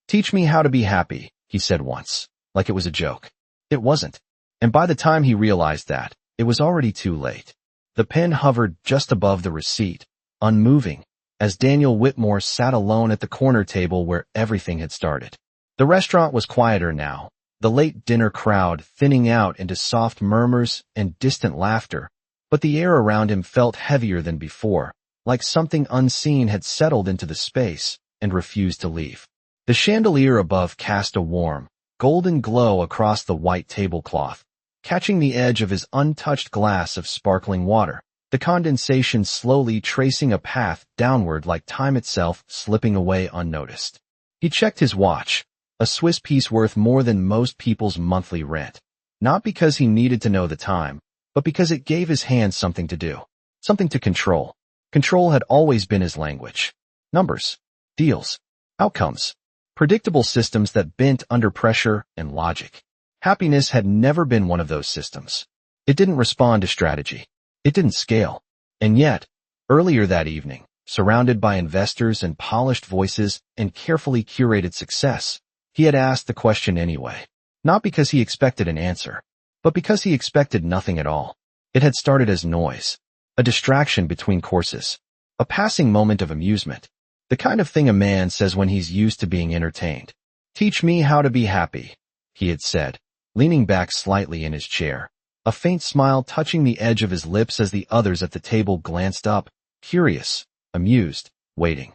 "Teach me how to be happy," he said once, like it was a joke. It wasn't. And by the time he realized that, it was already too late. The pen hovered just above the receipt, unmoving, as Daniel Whitmore sat alone at the corner table where everything had started. The restaurant was quieter now, the late dinner crowd thinning out into soft murmurs and distant laughter, but the air around him felt heavier than before, like something unseen had settled into the space and refused to leave. The chandelier above cast a warm, golden glow across the white tablecloth, catching the edge of his untouched glass of sparkling water, the condensation slowly tracing a path downward like time itself slipping away unnoticed. He checked his watch, a Swiss piece worth more than most people's monthly rent, not because he needed to know the time, but because it gave his hands something to do, something to control. Control had always been his language. Numbers, deals, outcomes, predictable systems that bent under pressure and logic. Happiness had never been one of those systems. It didn't respond to strategy. It didn't scale. And yet, earlier that evening, surrounded by investors and polished voices and carefully curated success, he had asked the question anyway. Not because he expected an answer, but because he expected nothing at all. It had started as noise, a distraction between courses, a passing moment of amusement, the kind of thing a man says when he's used to being entertained. "Teach me how to be happy," he had said, leaning back slightly in his chair, a faint smile touching the edge of his lips as the others at the table glanced up, curious, amused, waiting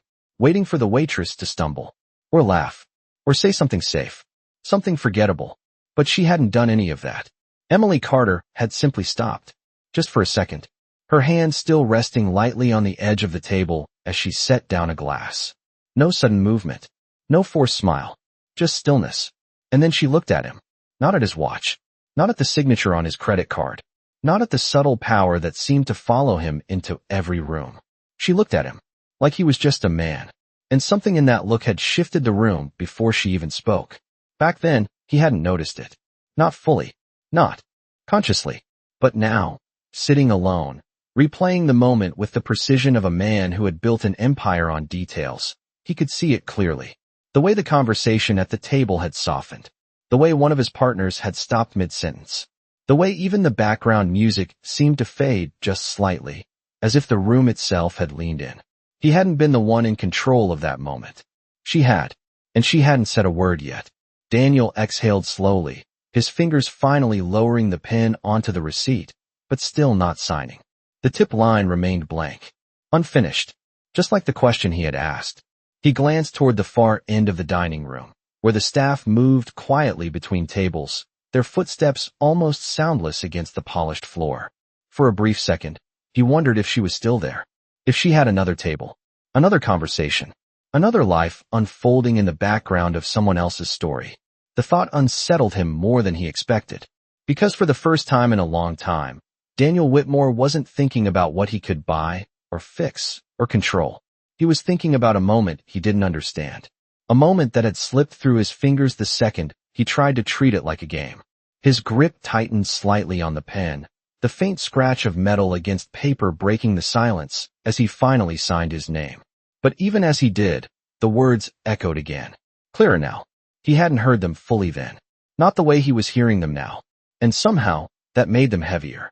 for the waitress to stumble, or laugh, or say something safe, something forgettable. But she hadn't done any of that. Emily Carter had simply stopped, just for a second, her hand still resting lightly on the edge of the table as she set down a glass. No sudden movement, no forced smile, just stillness. And then she looked at him, not at his watch, not at the signature on his credit card, not at the subtle power that seemed to follow him into every room. She looked at him, like he was just a man, and something in that look had shifted the room before she even spoke. Back then, he hadn't noticed it. Not fully, not consciously, but now, sitting alone, replaying the moment with the precision of a man who had built an empire on details, he could see it clearly. The way the conversation at the table had softened, the way one of his partners had stopped mid-sentence, the way even the background music seemed to fade just slightly, as if the room itself had leaned in. He hadn't been the one in control of that moment. She had, and she hadn't said a word yet. Daniel exhaled slowly, his fingers finally lowering the pen onto the receipt, but still not signing. The tip line remained blank, unfinished, just like the question he had asked. He glanced toward the far end of the dining room, where the staff moved quietly between tables, their footsteps almost soundless against the polished floor. For a brief second, he wondered if she was still there, if she had another table, another conversation, another life unfolding in the background of someone else's story. The thought unsettled him more than he expected, because for the first time in a long time, Daniel Whitmore wasn't thinking about what he could buy, or fix, or control. He was thinking about a moment he didn't understand, a moment that had slipped through his fingers the second he tried to treat it like a game. His grip tightened slightly on the pen, the faint scratch of metal against paper breaking the silence as he finally signed his name. But even as he did, the words echoed again. Clearer now. He hadn't heard them fully then, not the way he was hearing them now, and somehow that made them heavier.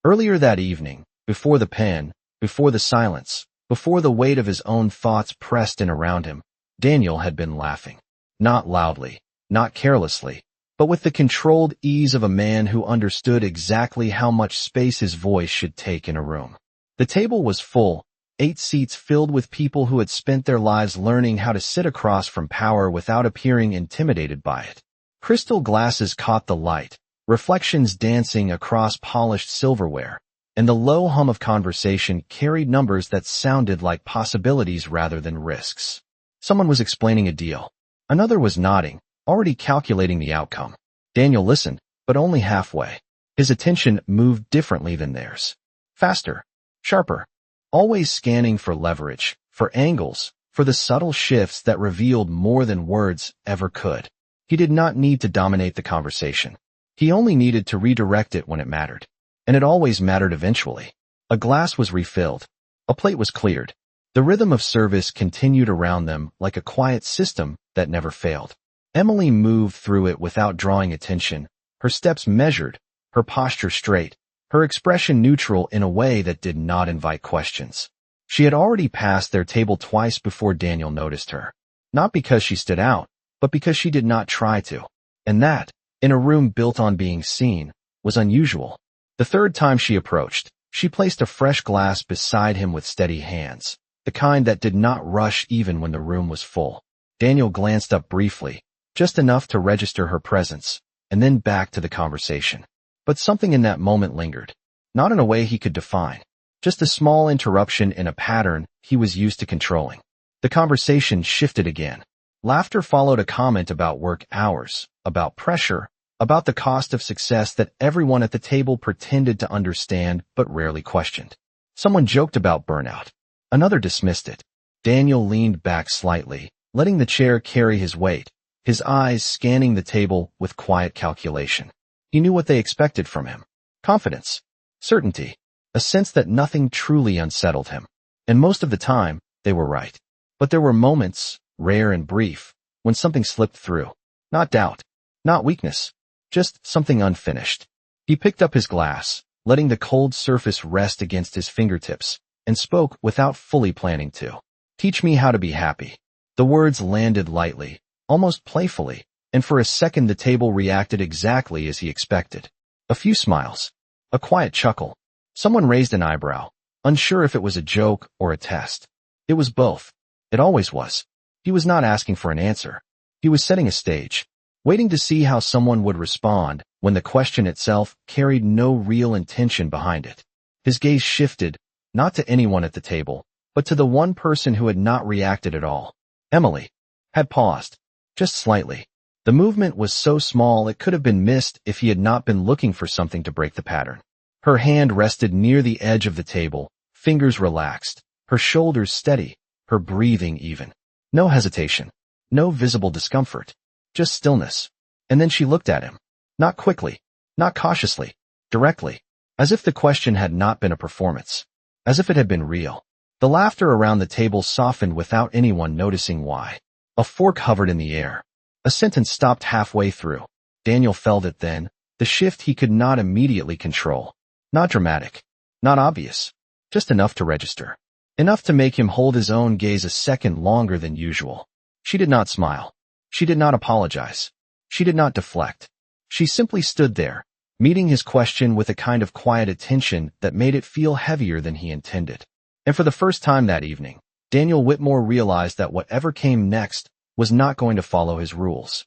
Earlier that evening, before the pen, before the silence, before the weight of his own thoughts pressed in around him, Daniel had been laughing. Not loudly, not carelessly, but with the controlled ease of a man who understood exactly how much space his voice should take in a room. The table was full, 8 seats filled with people who had spent their lives learning how to sit across from power without appearing intimidated by it. Crystal glasses caught the light, reflections dancing across polished silverware, and the low hum of conversation carried numbers that sounded like possibilities rather than risks. Someone was explaining a deal. Another was nodding, already calculating the outcome. Daniel listened, but only halfway. His attention moved differently than theirs. Faster, sharper, always scanning for leverage, for angles, for the subtle shifts that revealed more than words ever could. He did not need to dominate the conversation. He only needed to redirect it when it mattered. And it always mattered eventually. A glass was refilled. A plate was cleared. The rhythm of service continued around them like a quiet system that never failed. Emily moved through it without drawing attention, her steps measured, her posture straight, her expression neutral in a way that did not invite questions. She had already passed their table twice before Daniel noticed her. Not because she stood out, but because she did not try to. And that, in a room built on being seen, was unusual. The third time she approached, she placed a fresh glass beside him with steady hands, the kind that did not rush even when the room was full. Daniel glanced up briefly, just enough to register her presence, and then back to the conversation. But something in that moment lingered, not in a way he could define, just a small interruption in a pattern he was used to controlling. The conversation shifted again. Laughter followed a comment about work hours, about pressure, about the cost of success that everyone at the table pretended to understand but rarely questioned. Someone joked about burnout. Another dismissed it. Daniel leaned back slightly, letting the chair carry his weight, his eyes scanning the table with quiet calculation. He knew what they expected from him. Confidence. Certainty. A sense that nothing truly unsettled him. And most of the time, they were right. But there were moments, rare and brief, when something slipped through. Not doubt. Not weakness. Just something unfinished. He picked up his glass, letting the cold surface rest against his fingertips, and spoke without fully planning to. Teach me how to be happy. The words landed lightly, almost playfully, and for a second the table reacted exactly as he expected. A few smiles. A quiet chuckle. Someone raised an eyebrow, unsure if it was a joke or a test. It was both. It always was. He was not asking for an answer. He was setting a stage, waiting to see how someone would respond when the question itself carried no real intention behind it. His gaze shifted, not to anyone at the table, but to the one person who had not reacted at all. Emily had paused, just slightly. The movement was so small it could have been missed if he had not been looking for something to break the pattern. Her hand rested near the edge of the table, fingers relaxed, her shoulders steady, her breathing even. No hesitation, no visible discomfort, just stillness. And then she looked at him. Not quickly, not cautiously, directly, as if the question had not been a performance, as if it had been real. The laughter around the table softened without anyone noticing why. A fork hovered in the air. A sentence stopped halfway through. Daniel felt it then, the shift he could not immediately control. Not dramatic, not obvious, just enough to register. Enough to make him hold his own gaze a second longer than usual. She did not smile. She did not apologize. She did not deflect. She simply stood there, meeting his question with a kind of quiet attention that made it feel heavier than he intended. And for the first time that evening, Daniel Whitmore realized that whatever came next was not going to follow his rules.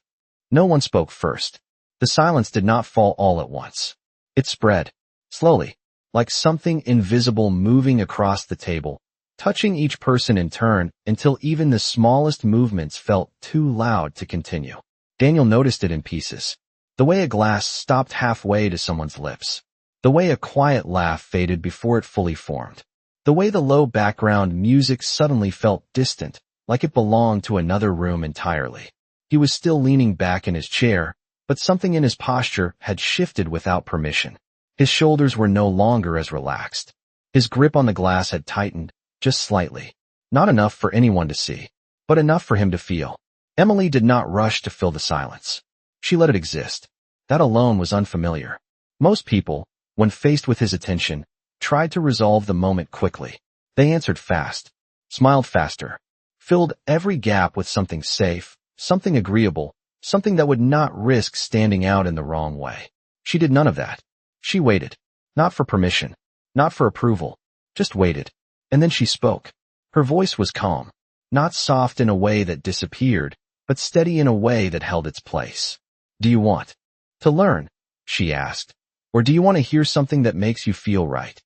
No one spoke first. The silence did not fall all at once. It spread, slowly, like something invisible moving across the table, touching each person in turn until even the smallest movements felt too loud to continue. Daniel noticed it in pieces. The way a glass stopped halfway to someone's lips. The way a quiet laugh faded before it fully formed. The way the low background music suddenly felt distant, like it belonged to another room entirely. He was still leaning back in his chair, but something in his posture had shifted without permission. His shoulders were no longer as relaxed. His grip on the glass had tightened, just slightly. Not enough for anyone to see, but enough for him to feel. Emily did not rush to fill the silence. She let it exist. That alone was unfamiliar. Most people, when faced with his attention, tried to resolve the moment quickly. They answered fast, smiled faster, filled every gap with something safe, something agreeable, something that would not risk standing out in the wrong way. She did none of that. She waited, not for permission, not for approval, just waited. And then she spoke. Her voice was calm, not soft in a way that disappeared, but steady in a way that held its place. Do you want to learn? She asked. Or do you want to hear something that makes you feel right?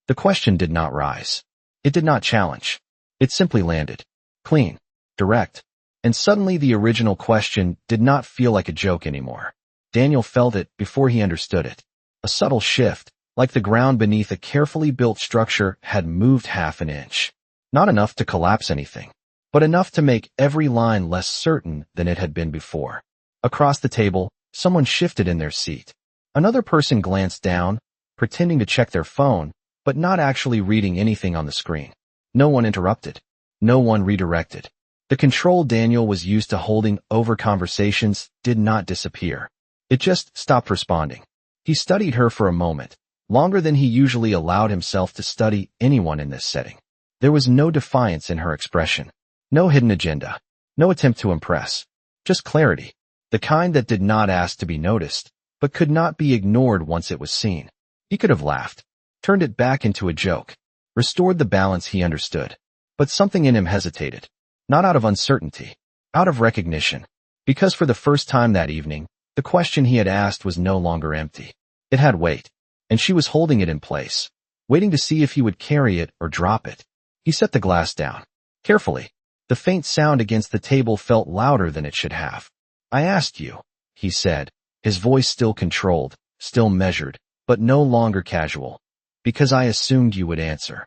The question did not rise. It did not challenge. It simply landed. Clean, direct. And suddenly the original question did not feel like a joke anymore. Daniel felt it before he understood it. A subtle shift, like the ground beneath a carefully built structure had moved half an inch. Not enough to collapse anything, but enough to make every line less certain than it had been before. Across the table, someone shifted in their seat. Another person glanced down, pretending to check their phone, but not actually reading anything on the screen. No one interrupted. No one redirected. The control Daniel was used to holding over conversations did not disappear. It just stopped responding. He studied her for a moment, longer than he usually allowed himself to study anyone in this setting. There was no defiance in her expression, no hidden agenda, no attempt to impress, just clarity, the kind that did not ask to be noticed, but could not be ignored once it was seen. He could have laughed, turned it back into a joke, restored the balance he understood. But something in him hesitated, not out of uncertainty, out of recognition, because for the first time that evening, the question he had asked was no longer empty. It had weight, and she was holding it in place, waiting to see if he would carry it or drop it. He set the glass down. Carefully, the faint sound against the table felt louder than it should have. "I asked you," he said, his voice still controlled, still measured, but no longer casual, "because I assumed you would answer."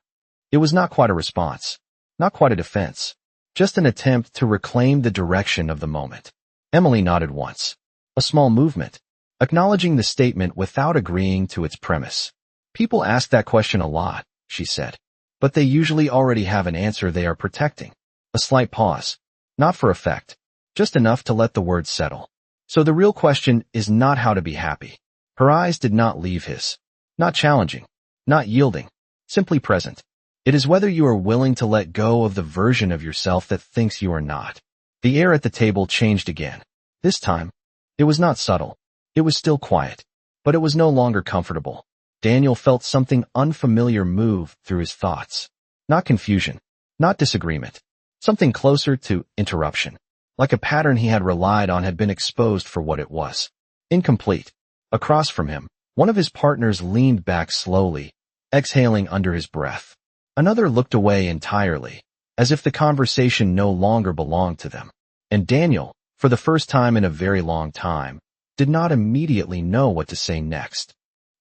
It was not quite a response, not quite a defense, just an attempt to reclaim the direction of the moment. Emily nodded once, a small movement, acknowledging the statement without agreeing to its premise. "People ask that question a lot," she said, "but they usually already have an answer they are protecting." A slight pause, not for effect, just enough to let the words settle. "So the real question is not how to be happy." Her eyes did not leave his, not challenging, not yielding, simply present. "It is whether you are willing to let go of the version of yourself that thinks you are not." The air at the table changed again. This time, it was not subtle. It was still quiet, but it was no longer comfortable. Daniel felt something unfamiliar move through his thoughts. Not confusion, not disagreement, something closer to interruption, like a pattern he had relied on had been exposed for what it was. Incomplete. Across from him, one of his partners leaned back slowly, exhaling under his breath. Another looked away entirely, as if the conversation no longer belonged to them. And Daniel, for the first time in a very long time, did not immediately know what to say next.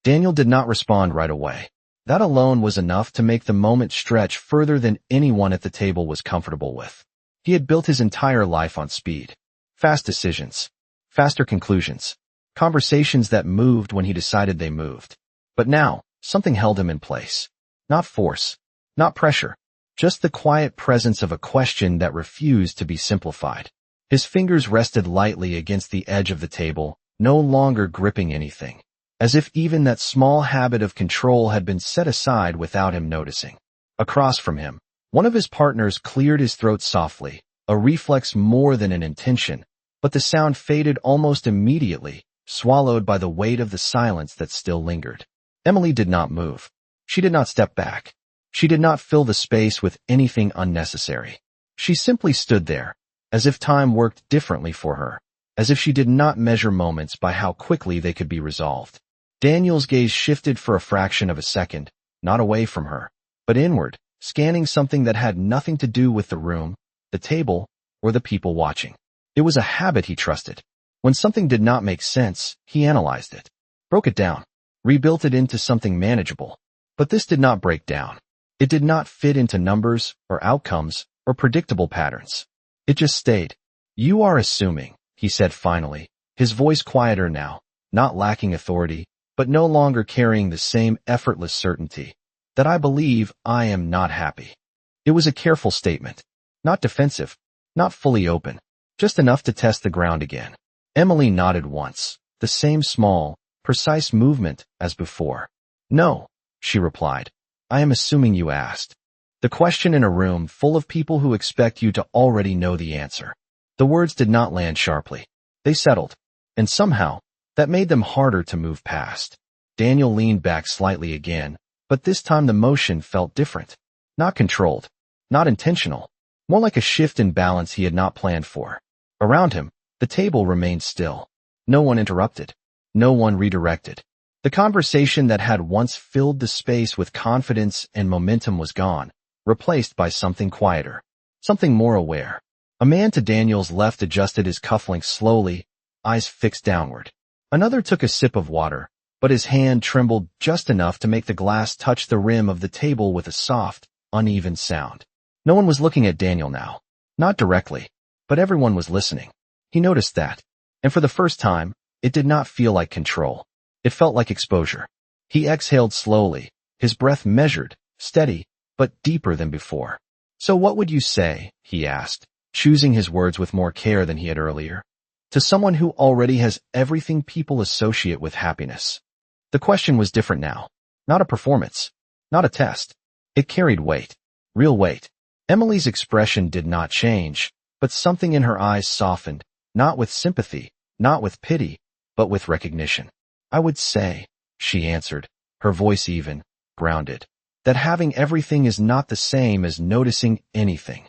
Daniel did not respond right away. That alone was enough to make the moment stretch further than anyone at the table was comfortable with. He had built his entire life on speed. Fast decisions, faster conclusions, conversations that moved when he decided they moved. But now, something held him in place. Not force, not pressure, just the quiet presence of a question that refused to be simplified. His fingers rested lightly against the edge of the table, no longer gripping anything, as if even that small habit of control had been set aside without him noticing. Across from him, one of his partners cleared his throat softly, a reflex more than an intention, but the sound faded almost immediately, swallowed by the weight of the silence that still lingered. Emily did not move. She did not step back. She did not fill the space with anything unnecessary. She simply stood there, as if time worked differently for her, as if she did not measure moments by how quickly they could be resolved. Daniel's gaze shifted for a fraction of a second, not away from her, but inward, scanning something that had nothing to do with the room, the table, or the people watching. It was a habit he trusted. When something did not make sense, he analyzed it, broke it down, rebuilt it into something manageable. But this did not break down. It did not fit into numbers, or outcomes, or predictable patterns. It just stayed. "You are assuming," he said finally, his voice quieter now, not lacking authority, but no longer carrying the same effortless certainty, "that I believe I am not happy." It was a careful statement, not defensive, not fully open, just enough to test the ground again. Emily nodded once, the same small, precise movement as before. "No," she replied. "I am assuming you asked." The question in a room full of people who expect you to already know the answer. The words did not land sharply. They settled, and somehow, that made them harder to move past. Daniel leaned back slightly again, but this time the motion felt different. Not controlled, not intentional, more like a shift in balance he had not planned for. Around him, the table remained still. No one interrupted. No one redirected. The conversation that had once filled the space with confidence and momentum was gone, replaced by something quieter, something more aware. A man to Daniel's left adjusted his cufflinks slowly, eyes fixed downward. Another took a sip of water, but his hand trembled just enough to make the glass touch the rim of the table with a soft, uneven sound. No one was looking at Daniel now. Not directly, but everyone was listening. He noticed that, and for the first time, it did not feel like control. It felt like exposure. He exhaled slowly, his breath measured, steady, but deeper than before. "So what would you say," he asked, choosing his words with more care than he had earlier, "to someone who already has everything people associate with happiness?" The question was different now. Not a performance. Not a test. It carried weight. Real weight. Emily's expression did not change, but something in her eyes softened, not with sympathy, not with pity, but with recognition. "I would say," she answered, her voice even, grounded, "that having everything is not the same as noticing anything."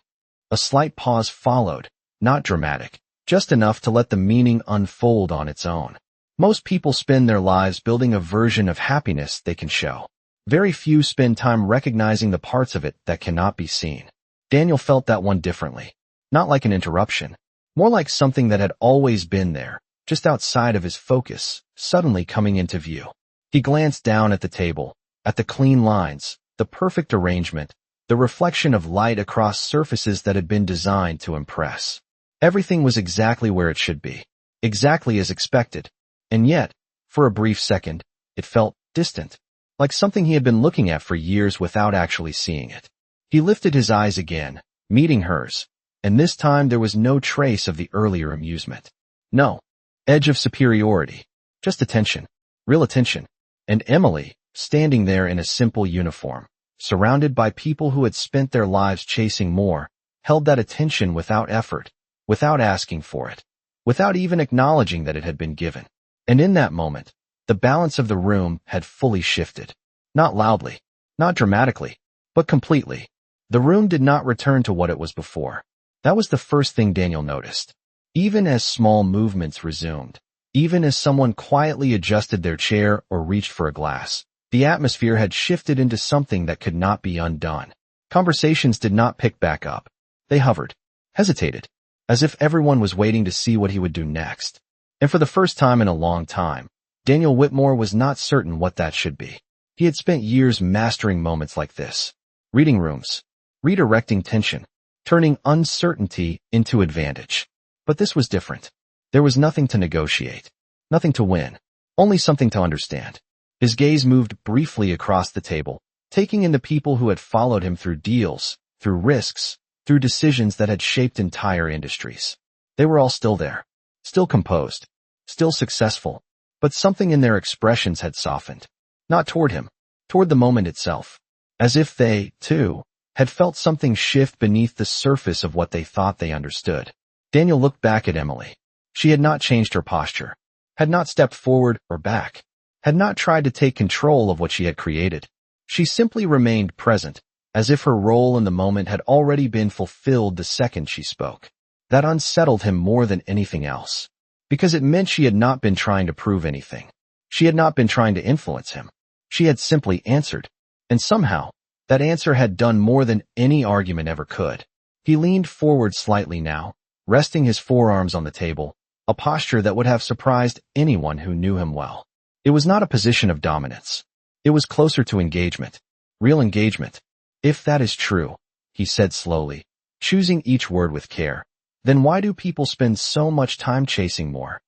A slight pause followed, not dramatic, just enough to let the meaning unfold on its own. Most people spend their lives building a version of happiness they can show. Very few spend time recognizing the parts of it that cannot be seen. Daniel felt that one differently. Not like an interruption, more like something that had always been there, just outside of his focus, suddenly coming into view. He glanced down at the table, at the clean lines, the perfect arrangement, the reflection of light across surfaces that had been designed to impress. Everything was exactly where it should be, exactly as expected. And yet, for a brief second, it felt distant, like something he had been looking at for years without actually seeing it. He lifted his eyes again, meeting hers, and this time there was no trace of the earlier amusement. No edge of superiority, just attention, real attention. And Emily, standing there in a simple uniform, surrounded by people who had spent their lives chasing more, held that attention without effort, without asking for it, without even acknowledging that it had been given. And in that moment, the balance of the room had fully shifted. Not loudly, not dramatically, but completely. The room did not return to what it was before. That was the first thing Daniel noticed. Even as small movements resumed, even as someone quietly adjusted their chair or reached for a glass, the atmosphere had shifted into something that could not be undone. Conversations did not pick back up. They hovered, hesitated, as if everyone was waiting to see what he would do next. And for the first time in a long time, Daniel Whitmore was not certain what that should be. He had spent years mastering moments like this. Reading rooms, redirecting tension, turning uncertainty into advantage. But this was different. There was nothing to negotiate, nothing to win, only something to understand. His gaze moved briefly across the table, taking in the people who had followed him through deals, through risks, through decisions that had shaped entire industries. They were all still there, still composed, still successful, but something in their expressions had softened. Not toward him, toward the moment itself. As if they, too, had felt something shift beneath the surface of what they thought they understood. Daniel looked back at Emily. She had not changed her posture, had not stepped forward or back, had not tried to take control of what she had created. She simply remained present, as if her role in the moment had already been fulfilled the second she spoke. That unsettled him more than anything else, because it meant she had not been trying to prove anything. She had not been trying to influence him. She had simply answered, and somehow, that answer had done more than any argument ever could. He leaned forward slightly now, resting his forearms on the table, a posture that would have surprised anyone who knew him well. It was not a position of dominance. It was closer to engagement, real engagement. "If that is true," he said slowly, choosing each word with care, "then why do people spend so much time chasing more?"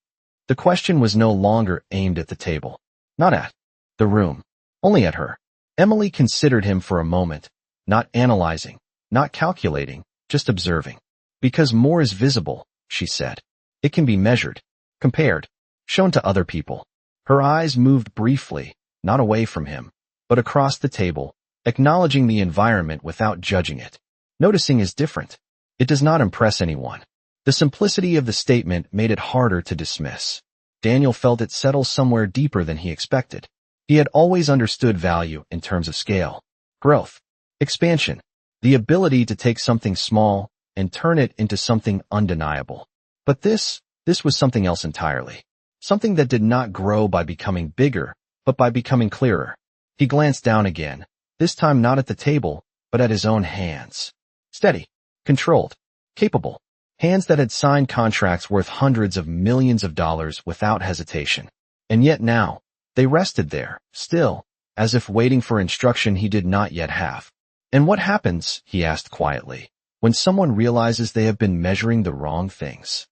The question was no longer aimed at the table, not at the room, only at her. Emily considered him for a moment, not analyzing, not calculating, just observing. "Because more is visible," she said. "It can be measured, compared, shown to other people." Her eyes moved briefly, not away from him, but across the table, acknowledging the environment without judging it. Noticing is different. It does not impress anyone. The simplicity of the statement made it harder to dismiss. Daniel felt it settle somewhere deeper than he expected. He had always understood value in terms of scale, growth, expansion, the ability to take something small and turn it into something undeniable. But this was something else entirely. Something that did not grow by becoming bigger, but by becoming clearer. He glanced down again, this time not at the table, but at his own hands. Steady, controlled, capable. Hands that had signed contracts worth hundreds of millions of dollars without hesitation. And yet now, they rested there, still, as if waiting for instruction he did not yet have. "And what happens," he asked quietly, "when someone realizes they have been measuring the wrong things?"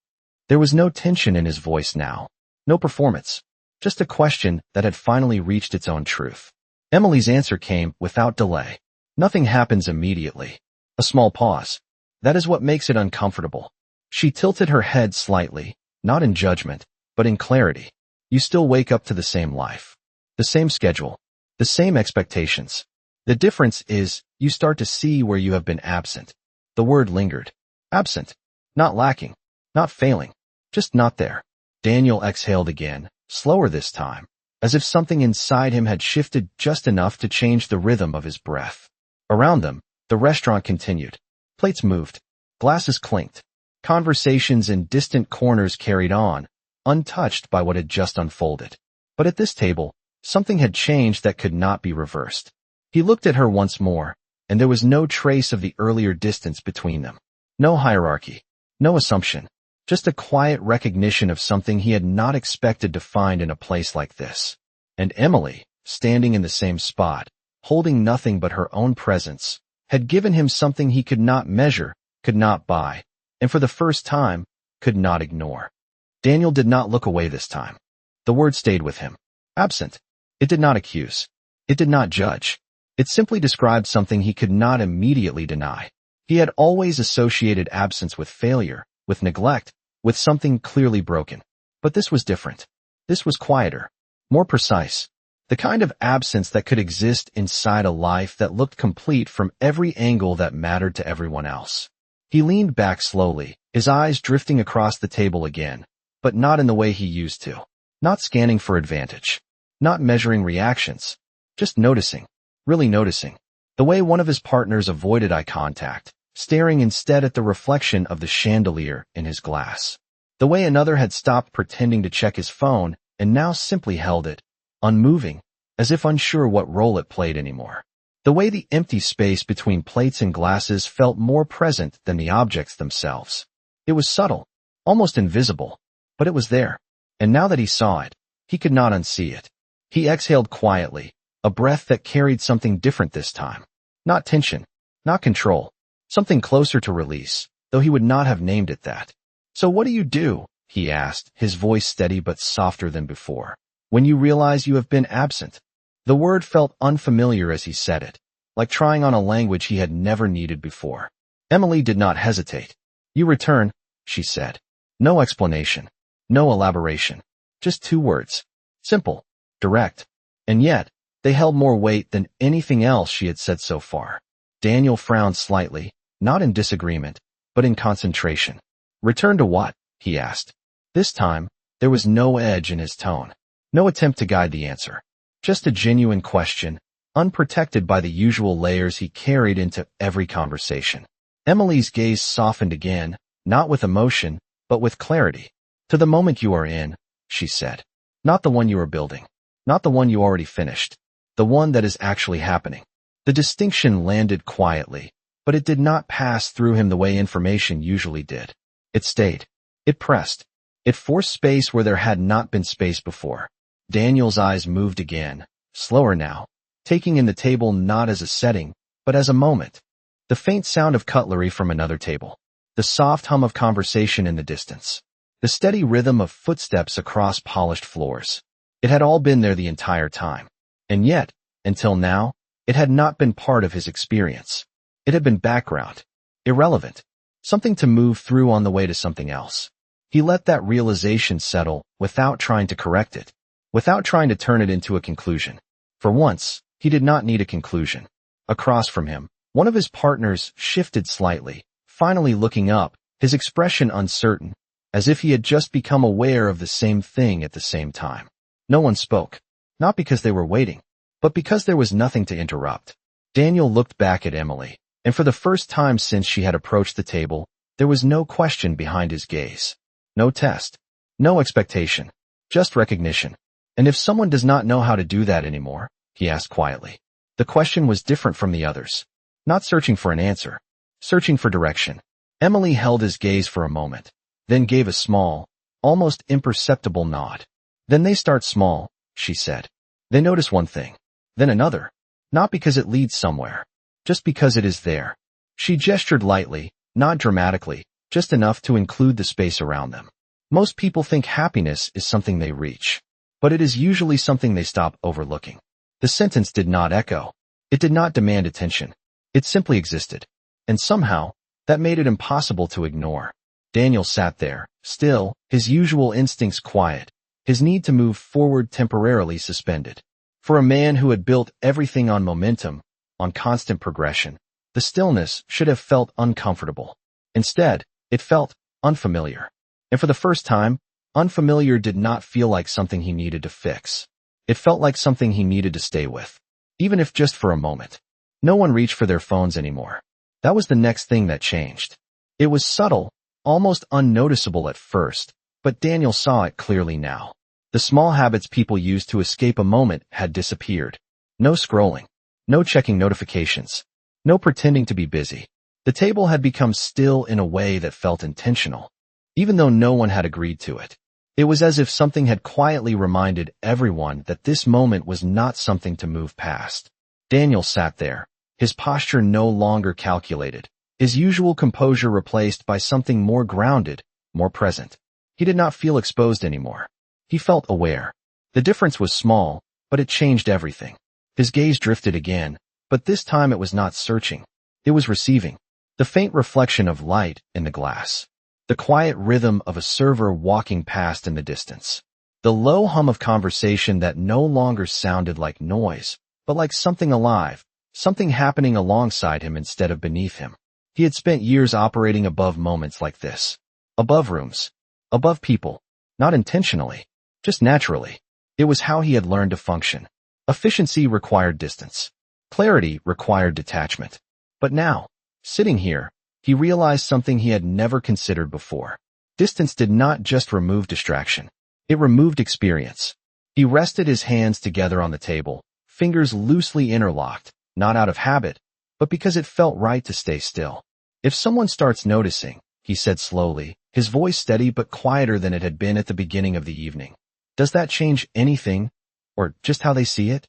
There was no tension in his voice now, no performance, just a question that had finally reached its own truth. Emily's answer came without delay. "Nothing happens immediately. A small pause. That is what makes it uncomfortable. She tilted her head slightly, not in judgment, but in clarity. You still wake up to the same life. The same schedule. The same expectations. The difference is, you start to see where you have been absent. The word lingered. Absent. Not lacking. Not failing. Just not there. Daniel exhaled again, slower this time, as if something inside him had shifted just enough to change the rhythm of his breath. Around them, the restaurant continued. Plates moved. Glasses clinked. Conversations in distant corners carried on, untouched by what had just unfolded. But at this table, something had changed that could not be reversed. He looked at her once more, and there was no trace of the earlier distance between them. No hierarchy. No assumption. Just a quiet recognition of something he had not expected to find in a place like this. And Emily, standing in the same spot, holding nothing but her own presence, had given him something he could not measure, could not buy, and for the first time, could not ignore. Daniel did not look away this time. The word stayed with him. Absent. It did not accuse. It did not judge. It simply described something he could not immediately deny. He had always associated absence with failure, with neglect, with something clearly broken. But this was different. This was quieter, more precise. The kind of absence that could exist inside a life that looked complete from every angle that mattered to everyone else. He leaned back slowly, his eyes drifting across the table again, but not in the way he used to. Not scanning for advantage. Not measuring reactions. Just noticing. Really noticing. The way one of his partners avoided eye contact, staring instead at the reflection of the chandelier in his glass. The way another had stopped pretending to check his phone and now simply held it, unmoving, as if unsure what role it played anymore. The way the empty space between plates and glasses felt more present than the objects themselves. It was subtle, almost invisible, but it was there. And now that he saw it, he could not unsee it. He exhaled quietly, a breath that carried something different this time. Not tension, not control, something closer to release, though he would not have named it that. So what do you do? He asked, his voice steady but softer than before. When you realize you have been absent. The word felt unfamiliar as he said it, like trying on a language he had never needed before. Emily did not hesitate. You return, she said. No explanation. No elaboration. Just 2 words. Simple. Direct. And yet, they held more weight than anything else she had said so far. Daniel frowned slightly, not in disagreement, but in concentration. Return to what? He asked. This time, there was no edge in his tone. No attempt to guide the answer. Just a genuine question, unprotected by the usual layers he carried into every conversation. Emily's gaze softened again, not with emotion, but with clarity. To the moment you are in, she said. Not the one you are building. Not the one you already finished. The one that is actually happening. The distinction landed quietly, but it did not pass through him the way information usually did. It stayed. It pressed. It forced space where there had not been space before. Daniel's eyes moved again, slower now, taking in the table not as a setting, but as a moment. The faint sound of cutlery from another table. The soft hum of conversation in the distance. The steady rhythm of footsteps across polished floors. It had all been there the entire time. And yet, until now, it had not been part of his experience. It had been background. Irrelevant. Something to move through on the way to something else. He let that realization settle without trying to correct it. Without trying to turn it into a conclusion. For once, he did not need a conclusion. Across from him, one of his partners shifted slightly, finally looking up, his expression uncertain, as if he had just become aware of the same thing at the same time. No one spoke. Not because they were waiting, but because there was nothing to interrupt. Daniel looked back at Emily, and for the first time since she had approached the table, there was no question behind his gaze. No test. No expectation. Just recognition. And if someone does not know how to do that anymore, he asked quietly. The question was different from the others. Not searching for an answer. Searching for direction. Emily held his gaze for a moment, then gave a small, almost imperceptible nod. Then they start small, she said. They notice one thing, then another. Not because it leads somewhere, just because it is there. She gestured lightly, not dramatically, just enough to include the space around them. Most people think happiness is something they reach, but it is usually something they stop overlooking. The sentence did not echo. It did not demand attention. It simply existed. and somehow, that made it impossible to ignore. Daniel sat there, still, his usual instincts quiet, his need to move forward temporarily suspended. For a man who had built everything on momentum, on constant progression, the stillness should have felt uncomfortable. Instead, it felt unfamiliar. And for the first time, unfamiliar did not feel like something he needed to fix. It felt like something he needed to stay with, even if just for a moment. No one reached for their phones anymore. That was the next thing that changed. It was subtle, almost unnoticeable at first, but Daniel saw it clearly now. The small habits people used to escape a moment had disappeared. No scrolling. No checking notifications. No pretending to be busy. The table had become still in a way that felt intentional, even though no one had agreed to it. It was as if something had quietly reminded everyone that this moment was not something to move past. Daniel sat there, his posture no longer calculated, his usual composure replaced by something more grounded, more present. He did not feel exposed anymore. He felt aware. The difference was small, but it changed everything. His gaze drifted again, but this time it was not searching. It was receiving. The faint reflection of light in the glass. The quiet rhythm of a server walking past in the distance. The low hum of conversation that no longer sounded like noise, but like something alive, something happening alongside him instead of beneath him. He had spent years operating above moments like this. Above rooms. Above people. Not intentionally. Just naturally. It was how he had learned to function. Efficiency required distance. Clarity required detachment. But now, sitting here, he realized something he had never considered before. Distance did not just remove distraction. It removed experience. He rested his hands together on the table, fingers loosely interlocked, not out of habit, but because it felt right to stay still. If someone starts noticing, he said slowly, his voice steady but quieter than it had been at the beginning of the evening, does that change anything? Or just how they see it?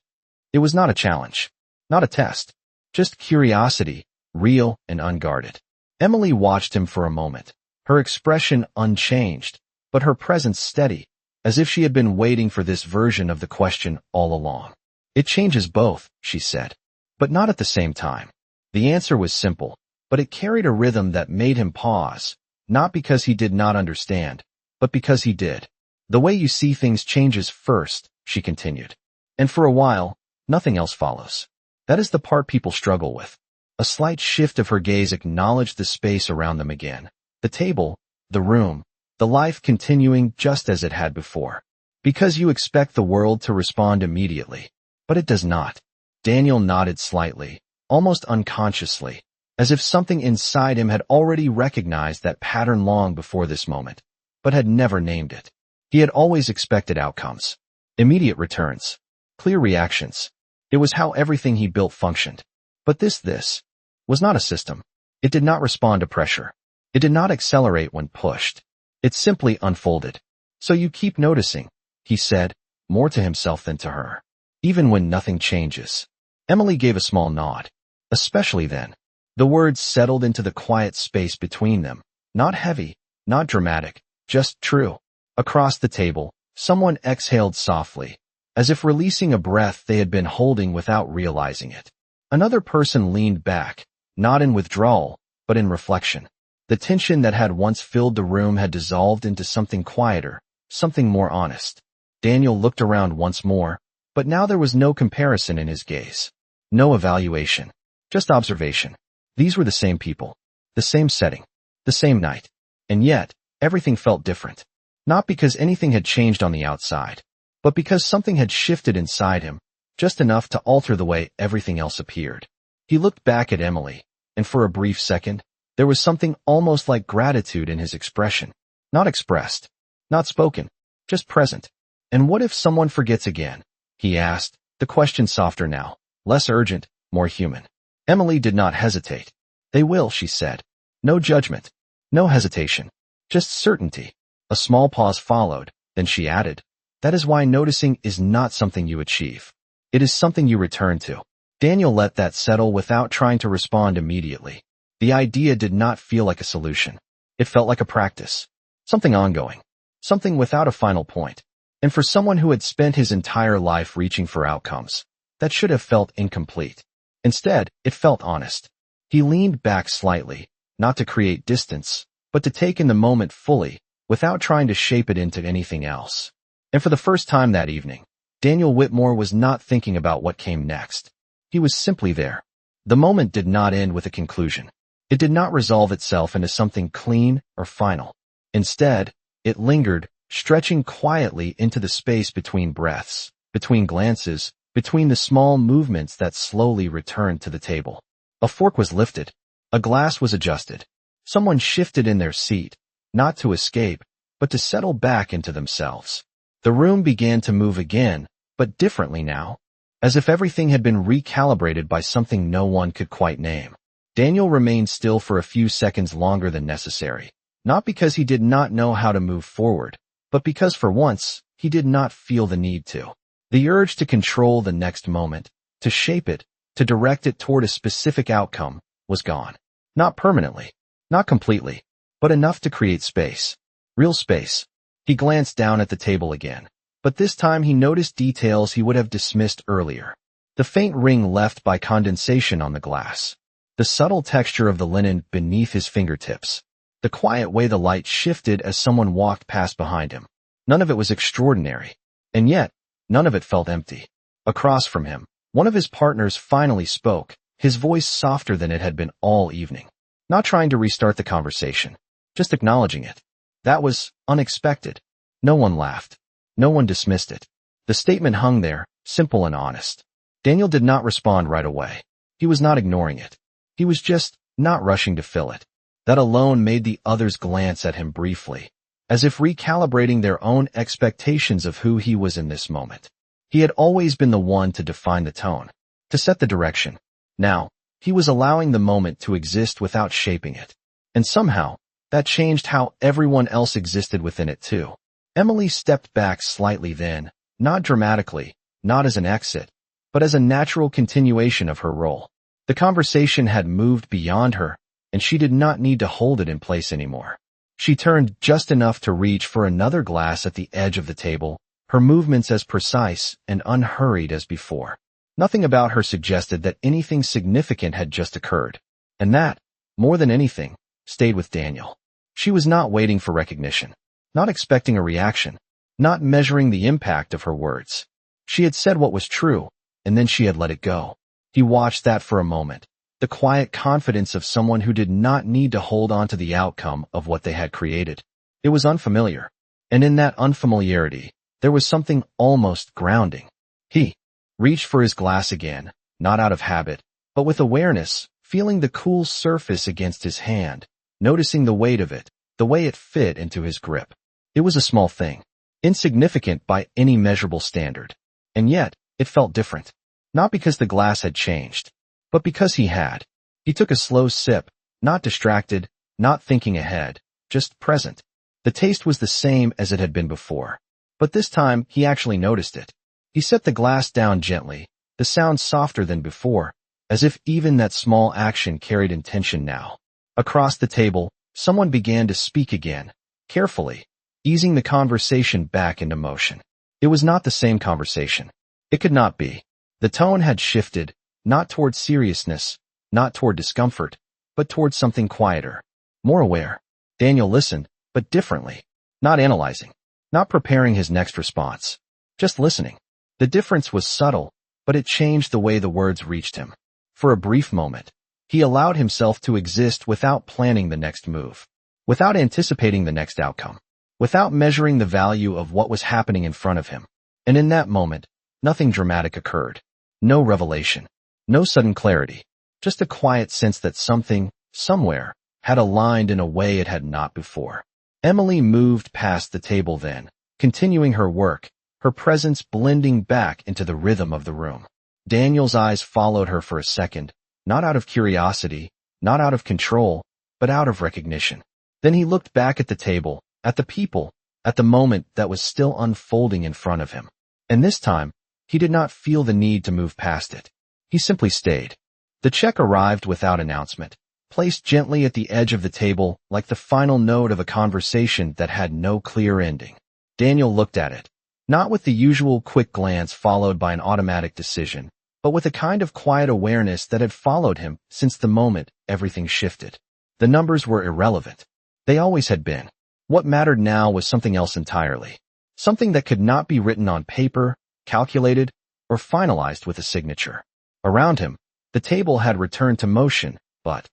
It was not a challenge. Not a test. Just curiosity, real and unguarded. Emily watched him for a moment, her expression unchanged, but her presence steady, as if she had been waiting for this version of the question all along. It changes both, she said, but not at the same time. The answer was simple, but it carried a rhythm that made him pause, not because he did not understand, but because he did. The way you see things changes first, she continued. And for a while, nothing else follows. That is the part people struggle with. A slight shift of her gaze acknowledged the space around them again. The table, the room, the life continuing just as it had before. Because you expect the world to respond immediately. But it does not. Daniel nodded slightly, almost unconsciously, as if something inside him had already recognized that pattern long before this moment, but had never named it. He had always expected outcomes. Immediate returns. Clear reactions. It was how everything he built functioned. But this was not a system. It did not respond to pressure. It did not accelerate when pushed. It simply unfolded. So you keep noticing, he said, more to himself than to her. Even when nothing changes. Emily gave a small nod. Especially then. The words settled into the quiet space between them. Not heavy, not dramatic, just true. Across the table, someone exhaled softly, as if releasing a breath they had been holding without realizing it. Another person leaned back, not in withdrawal, but in reflection. The tension that had once filled the room had dissolved into something quieter, something more honest. Daniel looked around once more, but now there was no comparison in his gaze. No evaluation. Just observation. These were the same people. The same setting. The same night. And yet, everything felt different. Not because anything had changed on the outside, but because something had shifted inside him, just enough to alter the way everything else appeared. He looked back at Emily, and for a brief second, there was something almost like gratitude in his expression. Not expressed. Not spoken. Just present. And what if someone forgets again? He asked, the question softer now, less urgent, more human. Emily did not hesitate. They will, she said. No judgment. No hesitation. Just certainty. A small pause followed, then she added, that is why noticing is not something you achieve. It is something you return to. Daniel let that settle without trying to respond immediately. The idea did not feel like a solution. It felt like a practice. Something ongoing. Something without a final point. And for someone who had spent his entire life reaching for outcomes, that should have felt incomplete. Instead, it felt honest. He leaned back slightly, not to create distance, but to take in the moment fully, without trying to shape it into anything else. And for the first time that evening, Daniel Whitmore was not thinking about what came next. He was simply there. The moment did not end with a conclusion. It did not resolve itself into something clean or final. Instead, it lingered, stretching quietly into the space between breaths, between glances, between the small movements that slowly returned to the table. A fork was lifted. A glass was adjusted. Someone shifted in their seat, not to escape, but to settle back into themselves. The room began to move again, but differently now, as if everything had been recalibrated by something no one could quite name. Daniel remained still for a few seconds longer than necessary, not because he did not know how to move forward, but because for once, he did not feel the need to. The urge to control the next moment, to shape it, to direct it toward a specific outcome, was gone. Not permanently, not completely, but enough to create space. Real space. He glanced down at the table again, but this time he noticed details he would have dismissed earlier. The faint ring left by condensation on the glass. The subtle texture of the linen beneath his fingertips. The quiet way the light shifted as someone walked past behind him. None of it was extraordinary, and yet, none of it felt empty. Across from him, one of his partners finally spoke, his voice softer than it had been all evening. Not trying to restart the conversation, just acknowledging it. That was unexpected. No one laughed. No one dismissed it. The statement hung there, simple and honest. Daniel did not respond right away. He was not ignoring it. He was just not rushing to fill it. That alone made the others glance at him briefly, as if recalibrating their own expectations of who he was in this moment. He had always been the one to define the tone, to set the direction. Now, he was allowing the moment to exist without shaping it. And somehow, that changed how everyone else existed within it too. Emily stepped back slightly then, not dramatically, not as an exit, but as a natural continuation of her role. The conversation had moved beyond her, and she did not need to hold it in place anymore. She turned just enough to reach for another glass at the edge of the table, her movements as precise and unhurried as before. Nothing about her suggested that anything significant had just occurred, and that, more than anything, stayed with Daniel. She was not waiting for recognition, not expecting a reaction, not measuring the impact of her words. She had said what was true, and then she had let it go. He watched that for a moment, the quiet confidence of someone who did not need to hold on to the outcome of what they had created. It was unfamiliar, and in that unfamiliarity, there was something almost grounding. He reached for his glass again, not out of habit, but with awareness, feeling the cool surface against his hand, noticing the weight of it, the way it fit into his grip. It was a small thing, insignificant by any measurable standard, and yet it felt different. Not because the glass had changed, but because he had. He took a slow sip, not distracted, not thinking ahead, just present. The taste was the same as it had been before, but this time he actually noticed it. He set the glass down gently, the sound softer than before, as if even that small action carried intention now. Across the table, someone began to speak again, carefully, easing the conversation back into motion. It was not the same conversation. It could not be. The tone had shifted, not toward seriousness, not toward discomfort, but toward something quieter, more aware. Daniel listened, but differently, not analyzing, not preparing his next response, just listening. The difference was subtle, but it changed the way the words reached him. For a brief moment, he allowed himself to exist without planning the next move, without anticipating the next outcome, without measuring the value of what was happening in front of him. And in that moment, nothing dramatic occurred. No revelation, no sudden clarity, just a quiet sense that something, somewhere, had aligned in a way it had not before. Emily moved past the table then, continuing her work, her presence blending back into the rhythm of the room. Daniel's eyes followed her for a second, not out of curiosity, not out of control, but out of recognition. Then he looked back at the table, at the people, at the moment that was still unfolding in front of him. And this time, he did not feel the need to move past it. He simply stayed. The check arrived without announcement, placed gently at the edge of the table like the final note of a conversation that had no clear ending. Daniel looked at it, not with the usual quick glance followed by an automatic decision, but with a kind of quiet awareness that had followed him since the moment everything shifted. The numbers were irrelevant. They always had been. What mattered now was something else entirely. Something that could not be written on paper, calculated, or finalized with a signature. Around him, the table had returned to motion, but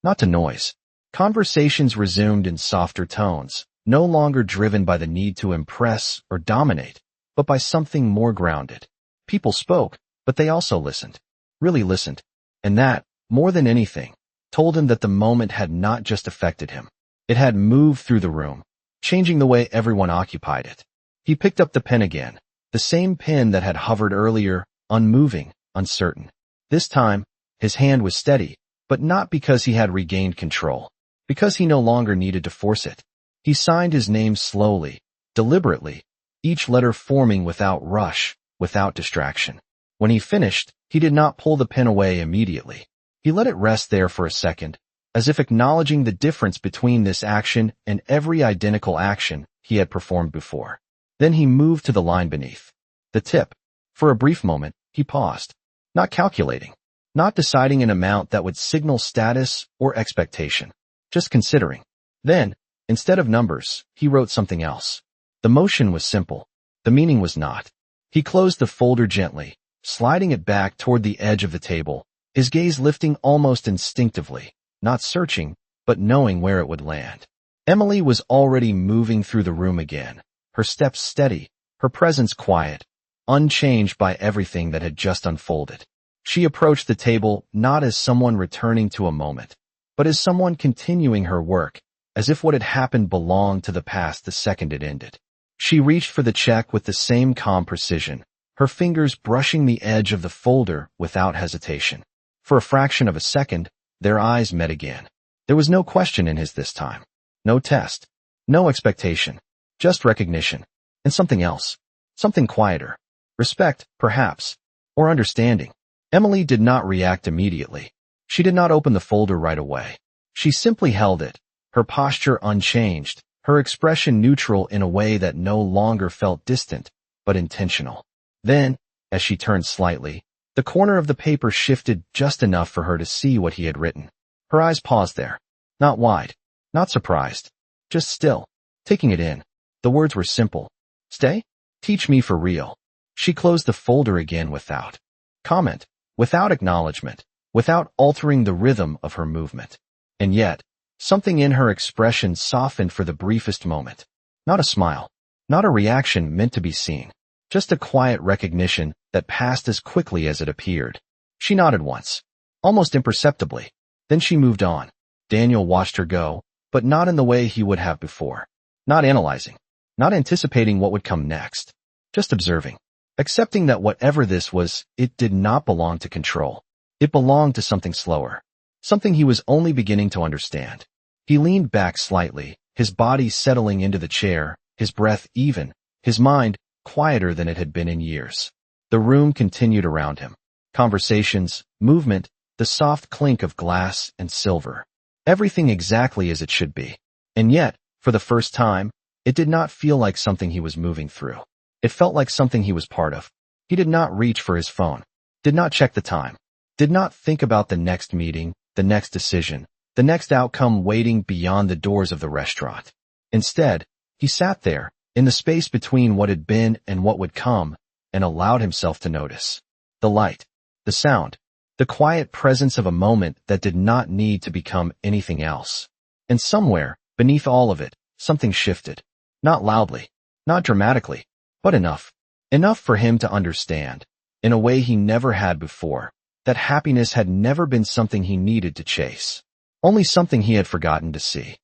not to noise. Conversations resumed in softer tones, no longer driven by the need to impress or dominate, but by something more grounded. People spoke, but they also listened. Really listened. And that, more than anything, told him that the moment had not just affected him. It had moved through the room, changing the way everyone occupied it. He picked up the pen again, the same pen that had hovered earlier, unmoving, uncertain. This time, his hand was steady, but not because he had regained control, because he no longer needed to force it. He signed his name slowly, deliberately, each letter forming without rush, without distraction. When he finished, he did not pull the pen away immediately. He let it rest there for a second, as if acknowledging the difference between this action and every identical action he had performed before. Then he moved to the line beneath. The tip. For a brief moment, he paused, not calculating, not deciding an amount that would signal status or expectation, just considering. Then, instead of numbers, he wrote something else. The motion was simple. The meaning was not. He closed the folder gently, sliding it back toward the edge of the table, his gaze lifting almost instinctively, not searching, but knowing where it would land. Emily was already moving through the room again, her steps steady, her presence quiet, unchanged by everything that had just unfolded. She approached the table not as someone returning to a moment, but as someone continuing her work, as if what had happened belonged to the past the second it ended. She reached for the check with the same calm precision, her fingers brushing the edge of the folder without hesitation. For a fraction of a second, their eyes met again. There was no question in his this time. No test. No expectation. Just recognition. And something else. Something quieter. Respect, perhaps. Or understanding. Emily did not react immediately. She did not open the folder right away. She simply held it, her posture unchanged, her expression neutral in a way that no longer felt distant, but intentional. Then, as she turned slightly, the corner of the paper shifted just enough for her to see what he had written. Her eyes paused there. Not wide, not surprised, just still, taking it in. The words were simple. Stay? Teach me for real. She closed the folder again without comment, without acknowledgement, without altering the rhythm of her movement. And yet, something in her expression softened for the briefest moment. Not a smile, not a reaction meant to be seen, just a quiet recognition that passed as quickly as it appeared. She nodded once, almost imperceptibly. Then she moved on. Daniel watched her go, but not in the way he would have before. Not analyzing, not anticipating what would come next, just observing, accepting that whatever this was, it did not belong to control. It belonged to something slower, something he was only beginning to understand. He leaned back slightly, his body settling into the chair, his breath even, his mind quieter than it had been in years. The room continued around him. Conversations, movement, the soft clink of glass and silver. Everything exactly as it should be. And yet, for the first time, it did not feel like something he was moving through. It felt like something he was part of. He did not reach for his phone, did not check the time, did not think about the next meeting, the next decision, the next outcome waiting beyond the doors of the restaurant. Instead, he sat there, in the space between what had been and what would come, and allowed himself to notice. The light, the sound, the quiet presence of a moment that did not need to become anything else. And somewhere, beneath all of it, something shifted. Not loudly, not dramatically, but enough. Enough for him to understand, in a way he never had before, that happiness had never been something he needed to chase. Only something he had forgotten to see.